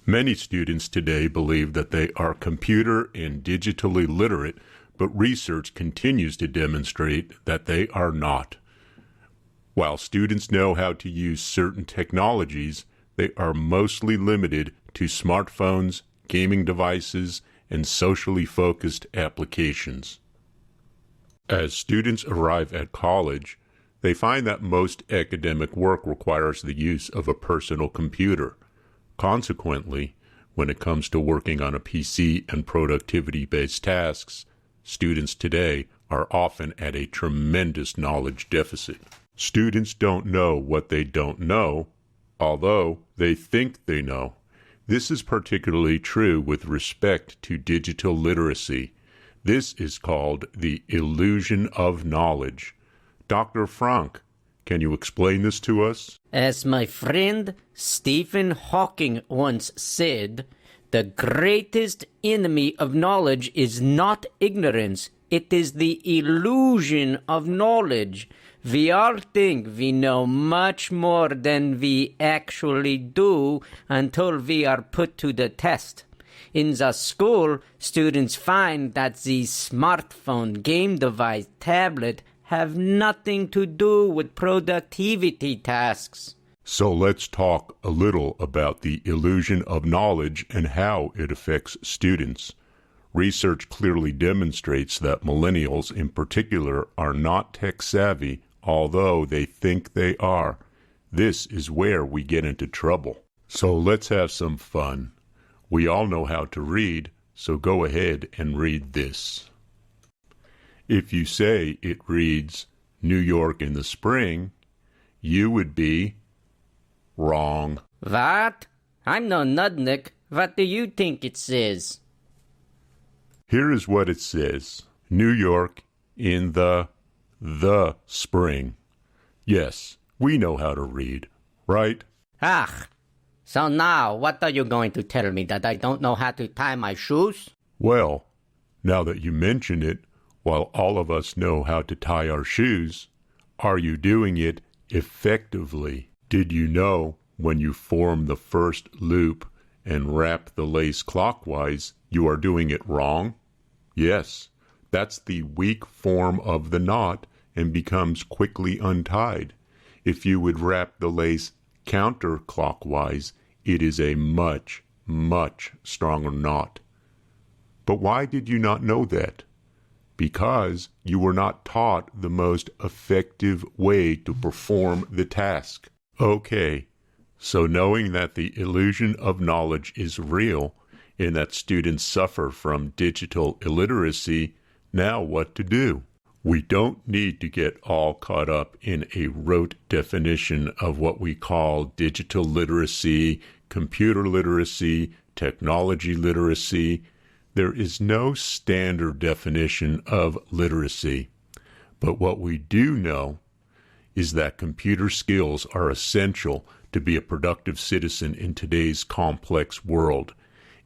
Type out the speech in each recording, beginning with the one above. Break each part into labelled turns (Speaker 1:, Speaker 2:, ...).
Speaker 1: Many students today believe that they are computer and digitally literate, but research continues to demonstrate that they are not. While students know how to use certain technologies, they are mostly limited to smartphones, gaming devices, and socially focused applications. As students arrive at college, they find that most academic work requires the use of a personal computer. Consequently, when it comes to working on a PC and productivity-based tasks, students today are often at a tremendous knowledge deficit. Students don't know what they don't know, although they think they know. This is particularly true with respect to digital literacy. This is called the illusion of knowledge. Dr. Frank, can you explain this to us?
Speaker 2: As my friend Stephen Hawking once said, the greatest enemy of knowledge is not ignorance, it is the illusion of knowledge. We all think we know much more than we actually do until we are put to the test. In the school, students find that the smartphone, game device, tablet have nothing to do with productivity tasks.
Speaker 1: So let's talk a little about the illusion of knowledge and how it affects students. Research clearly demonstrates that millennials in particular are not tech-savvy, although they think they are. This is where we get into trouble. So let's have some fun. We all know how to read, so go ahead and read this. If you say it reads New York in the spring, you would be wrong.
Speaker 2: What? I'm no nudnik. What do you think it says?
Speaker 1: Here is what it says. New York in the spring. Yes, we know how to read, right?
Speaker 2: So now what are you going to tell me, that I don't know how to tie my shoes?
Speaker 1: Well, now that you mention it, while all of us know how to tie our shoes, are you doing it effectively? Did you know when you form the first loop and wrap the lace clockwise, you are doing it wrong? Yes, that's the weak form of the knot and becomes quickly untied. If you would wrap the lace counterclockwise, it is a much, much stronger knot. But why did you not know that? Because you were not taught the most effective way to perform the task. Okay, so knowing that the illusion of knowledge is real and that students suffer from digital illiteracy, now what to do? We don't need to get all caught up in a rote definition of what we call digital literacy, computer literacy, technology literacy. There is no standard definition of literacy, but what we do know is that computer skills are essential to be a productive citizen in today's complex world.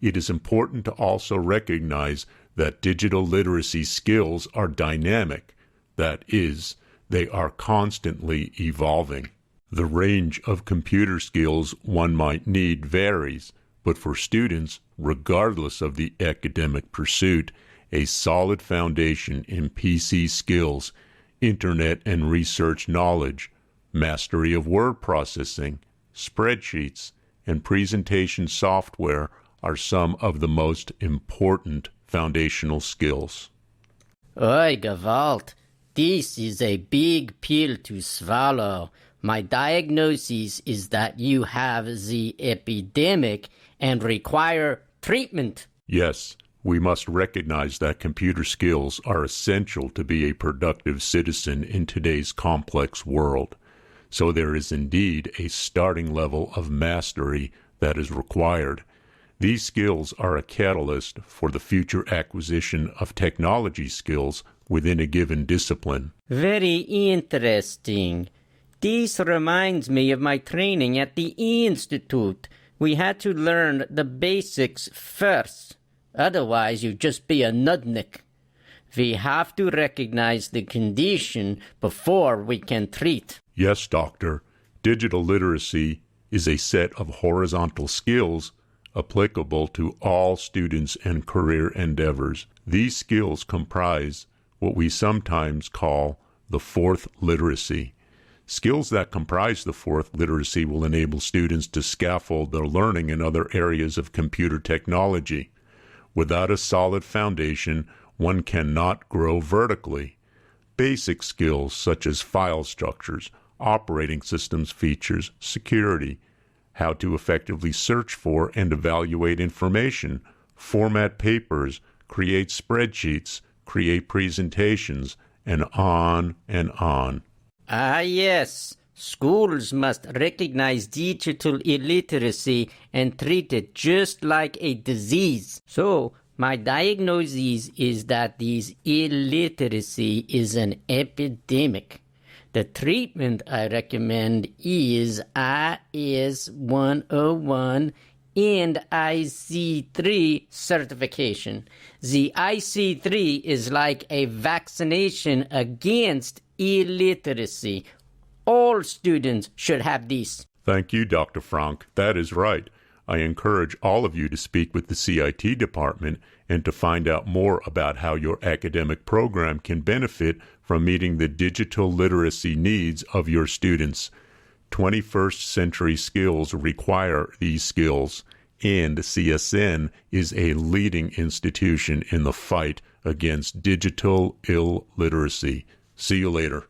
Speaker 1: It is important to also recognize that digital literacy skills are dynamic. That is, they are constantly evolving. The range of computer skills one might need varies, but for students, regardless of the academic pursuit, a solid foundation in PC skills, internet and research knowledge, mastery of word processing, spreadsheets, and presentation software are some of the most important foundational skills.
Speaker 2: Oi, Gewalt, this is a big pill to swallow. My diagnosis is that you have the epidemic and require treatment.
Speaker 1: Yes, we must recognize that computer skills are essential to be a productive citizen in today's complex world. So there is indeed a starting level of mastery that is required. These skills are a catalyst for the future acquisition of technology skills within a given discipline.
Speaker 2: Very interesting. This reminds me of my training at the Institute. We had to learn the basics first. Otherwise, you'd just be a nudnik. We have to recognize the condition before we can treat.
Speaker 1: Yes, doctor. Digital literacy is a set of horizontal skills applicable to all students and career endeavors. These skills comprise what we sometimes call the fourth literacy. Skills that comprise the fourth literacy will enable students to scaffold their learning in other areas of computer technology. Without a solid foundation, one cannot grow vertically. Basic skills such as file structures, operating systems features, security, how to effectively search for and evaluate information, format papers, create spreadsheets, create presentations, and on and on.
Speaker 2: Ah, yes. Schools must recognize digital illiteracy and treat it just like a disease. So, my diagnosis is that this illiteracy is an epidemic. The treatment I recommend is IS 101 and IC3 certification. The IC3 is like a vaccination against illiteracy. All students should have these.
Speaker 1: Thank you, Dr. Frank. That is right. I encourage all of you to speak with the CIT department and to find out more about how your academic program can benefit from meeting the digital literacy needs of your students. 21st century skills require these skills, and CSN is a leading institution in the fight against digital illiteracy. See you later.